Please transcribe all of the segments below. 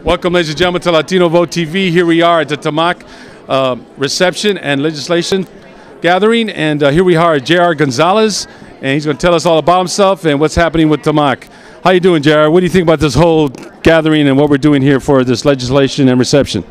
Welcome, ladies and gentlemen, to Latino Vote TV. Here we are at the TAMACC Reception and Legislation Gathering, and here we are at R Gonzales, and he's going to tell us all about himself and what's happening with TAMACC. How you doing, JR? What do you think about this whole gathering and what we're doing here for this legislation and reception?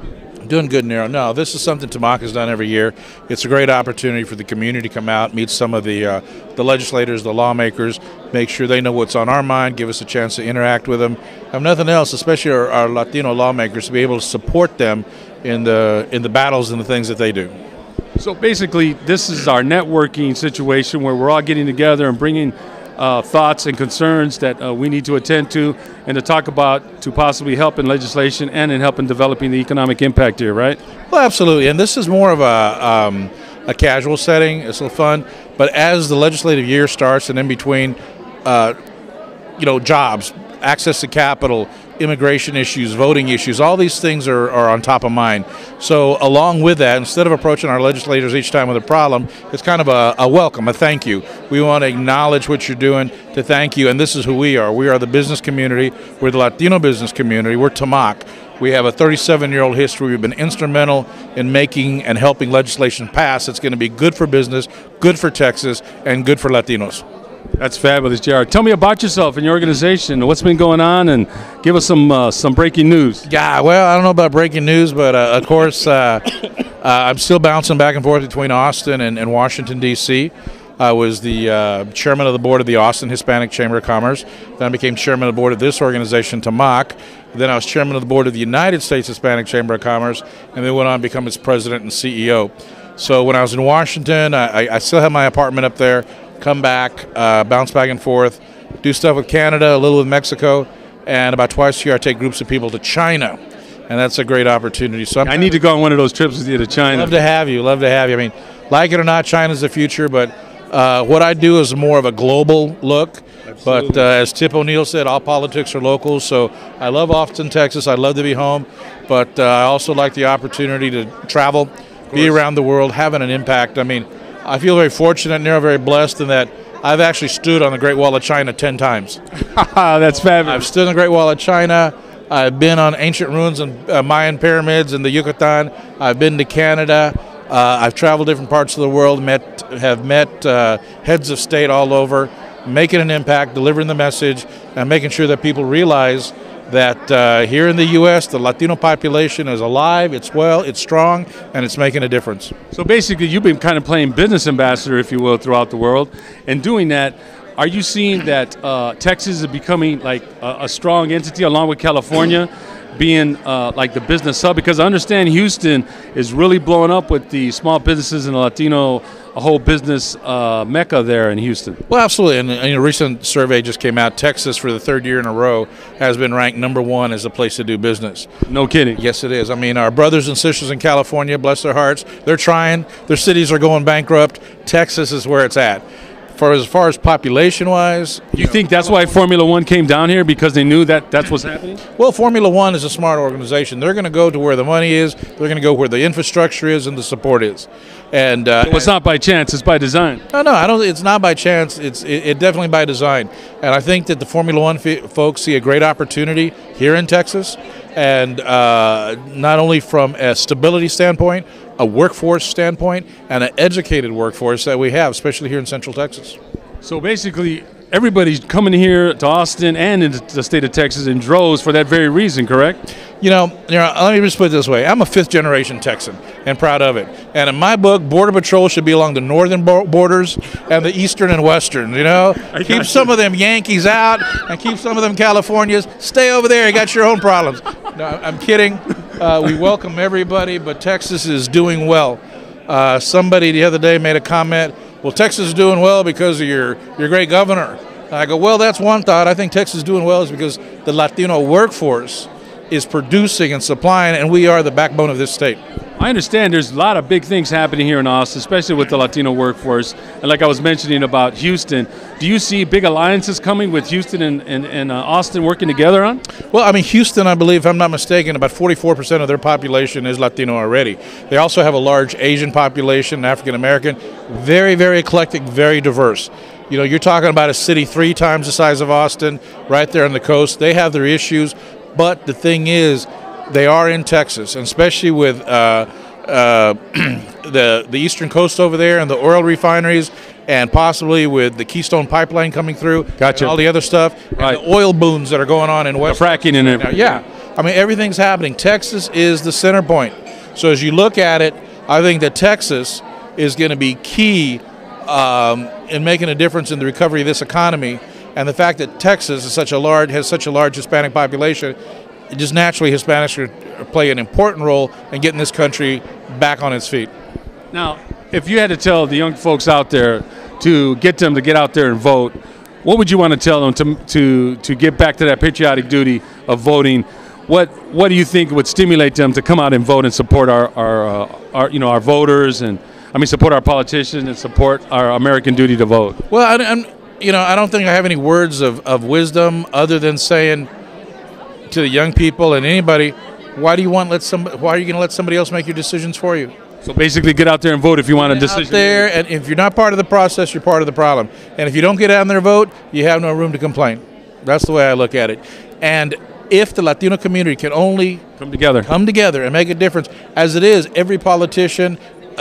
Doing good, Nero. No, this is something TAMACC has done every year. It's a great opportunity for the community to come out, meet some of the legislators, the lawmakers, make sure they know what's on our mind, give us a chance to interact with them. If nothing else, especially our Latino lawmakers, to be able to support them in the battles and the things that they do. So basically, this is our networking situation where we're all getting together and bringing thoughts and concerns that we need to attend to and to talk about to possibly help in legislation and in helping developing the economic impact here, right? Well, absolutely. And this is more of a casual setting. It's a little fun. But as the legislative year starts and in between, jobs, access to capital, immigration issues, voting issues, all these things are on top of mind. So along with that, instead of approaching our legislators each time with a problem, it's kind of a welcome, a thank you. We want to acknowledge what you're doing, to thank you, and this is who we are. We are the business community. We're the Latino business community. We're TAMACC. We have a 37-year-old history. We've been instrumental in making and helping legislation pass. It's going to be good for business, good for Texas, and good for Latinos. That's fabulous, JR. Tell me about yourself and your organization, what's been going on, and give us some breaking news. Yeah, well, I don't know about breaking news, but of course, I'm still bouncing back and forth between Austin and Washington, D.C. I was the chairman of the board of the Austin Hispanic Chamber of Commerce. Then I became chairman of the board of this organization, TAMACC. Then I was chairman of the board of the United States Hispanic Chamber of Commerce, and then went on to become its president and CEO. So when I was in Washington, I still have my apartment up there. Come back, bounce back and forth, do stuff with Canada, a little with Mexico, and about twice a year I take groups of people to China, and that's a great opportunity. So I need to go on one of those trips with you to China. Love to have you, love to have you. I mean, like it or not, China's the future, but what I do is more of a global look. Absolutely. But as Tip O'Neill said, all politics are local, so I love Austin, Texas. I love to be home, but I also like the opportunity to travel, be around the world, having an impact. I mean, I feel very fortunate and very blessed in that I've actually stood on the Great Wall of China 10 times. That's fabulous. I've stood on the Great Wall of China. I've been on ancient ruins and Mayan pyramids in the Yucatan. I've been to Canada. I've traveled different parts of the world, have met heads of state all over, making an impact, delivering the message, and making sure that people realize that here in the U.S., the Latino population is alive, it's well, it's strong, and it's making a difference. So basically, you've been kind of playing business ambassador, if you will, throughout the world. And doing that, are you seeing that Texas is becoming like a strong entity along with California, being like the business hub? Because I understand Houston is really blowing up with the small businesses and the Latino, a whole business mecca there in Houston. Well, absolutely. And a recent survey just came out. Texas, for the third year in a row, has been ranked #1 as a place to do business. No kidding. Yes, it is. I mean, our brothers and sisters in California, bless their hearts, they're trying. Their cities are going bankrupt. Texas is where it's at. As far as population-wise, you think that's why Formula One came down here, because they knew that that's what's happening? Well, Formula One is a smart organization. They're going to go to where the money is. They're going to go where the infrastructure is and the support is. And so it's not by chance; it's by design. No, I don't. It's not by chance. It's definitely by design. And I think that the Formula One folks see a great opportunity here in Texas, and not only from a stability standpoint, a workforce standpoint, and an educated workforce that we have, especially here in Central Texas. So basically, everybody's coming here to Austin and into the state of Texas in droves for that very reason, correct? Let me just put it this way. I'm a fifth-generation Texan and proud of it. And in my book, Border Patrol should be along the northern borders and the eastern and western, Keep some of them Yankees out and keep some of them Californias. Stay over there. You got your own problems. No, I'm kidding. We welcome everybody, but Texas is doing well. Somebody the other day made a comment, well, Texas is doing well because of your great governor. And I go, well, that's one thought. I think Texas is doing well is because the Latino workforce is producing and supplying, and we are the backbone of this state. I understand there's a lot of big things happening here in Austin, especially with the Latino workforce. And like I was mentioning about Houston, do you see big alliances coming with Houston and Austin working together on? Well, I mean, Houston, I believe, if I'm not mistaken, about 44% of their population is Latino already. They also have a large Asian population, African American, very, very eclectic, very diverse. You're talking about a city 3 times the size of Austin, right there on the coast. They have their issues. But the thing is, they are in Texas, and especially with the eastern coast over there and the oil refineries, and possibly with the Keystone Pipeline coming through, Gotcha. and all the other stuff, Right. and the oil booms that are going on in West. The fracking in it. Yeah, I mean, everything's happening. Texas is the center point. So as you look at it, I think that Texas is going to be key in making a difference in the recovery of this economy. And the fact that Texas is has such a large Hispanic population, just naturally Hispanics play an important role in getting this country back on its feet. Now, if you had to tell the young folks out there to get them to get out there and vote, what would you want to tell them to get back to that patriotic duty of voting? What do you think would stimulate them to come out and vote and support our voters, and support our politicians and support our American duty to vote? Well, I don't think I have any words of wisdom other than saying to the young people and anybody, why are you going to let somebody else make your decisions for you? So basically, get out there and vote if you want a decision. Out there, and if you're not part of the process, you're part of the problem. And if you don't get out there and vote, you have no room to complain. That's the way I look at it. And if the Latino community can only come together and make a difference, as it is, every politician,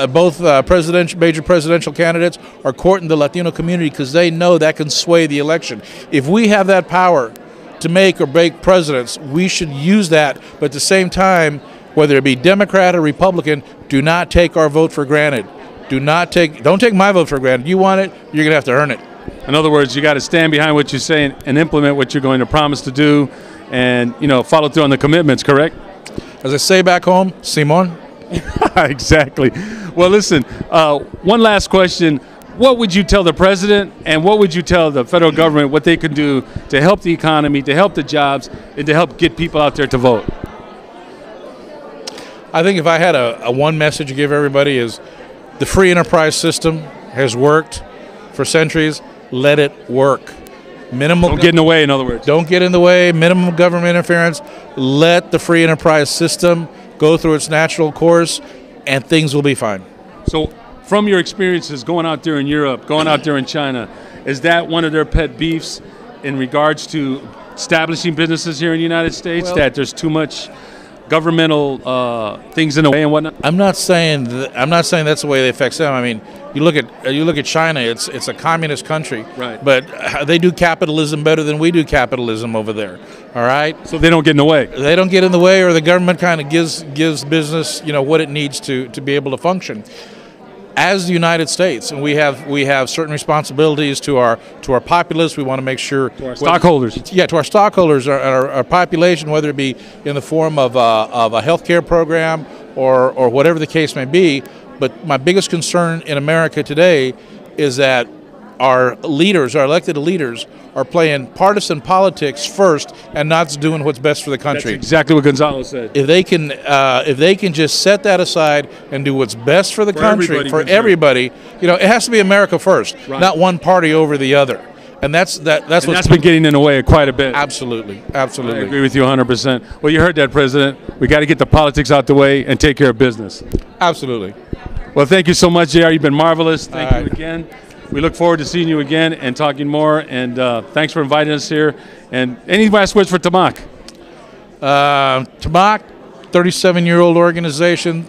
both major presidential candidates are courting the Latino community because they know that can sway the election. If we have that power to make or break presidents, we should use that. But at the same time, whether it be Democrat or Republican, do not take our vote for granted. Don't take my vote for granted. You want it, you're going to have to earn it. In other words, you got to stand behind what you're saying and implement what you're going to promise to do, and follow through on the commitments. Correct? As I say back home, Simon. Exactly. Well, listen. One last question. What would you tell the president, and what would you tell the federal government what they could do to help the economy, to help the jobs, and to help get people out there to vote? I think if I had a one message to give everybody is the free enterprise system has worked for centuries. Let it work. Don't get in the way, in other words. Don't get in the way. Minimum government interference. Let the free enterprise system go through its natural course, and things will be fine. So from your experiences going out there in Europe, going out there in China, is that one of their pet beefs in regards to establishing businesses here in the United States, that there's too much governmental things in the way and whatnot? I'm not saying that's the way it affects them. I mean, you look at China. It's a communist country, right? But they do capitalism better than we do capitalism over there. All right. So they don't get in the way. They don't get in the way, or the government kind of gives business what it needs to be able to function. As the United States, and we have certain responsibilities to our populace. We want to make sure to our stockholders. To our stockholders, our population, whether it be in the form of a health care program or whatever the case may be. But my biggest concern in America today is that our elected leaders, are playing partisan politics first and not doing what's best for the country. That's exactly what Gonzales said. If they can just set that aside and do what's best for the country, for everybody, it has to be America first, right, not one party over the other. And that's what's been getting in the way quite a bit. Absolutely. I agree with you 100%. Well, you heard that, President. We got to get the politics out the way and take care of business. Absolutely. Well, thank you so much, JR. You've been marvelous. Thank you again. We look forward to seeing you again and talking more. And thanks for inviting us here. And any last words for TAMACC? TAMACC, 37-year-old organization,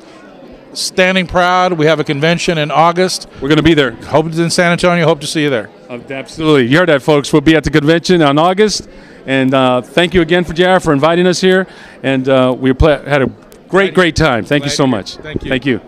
standing proud. We have a convention in August. We're going to be there. Hope it's in San Antonio. Hope to see you there. Absolutely. You heard that, folks. We'll be at the convention in August. And thank you again, JR, for inviting us here. And we had a great time. Thank you so much. Thank you. Thank you.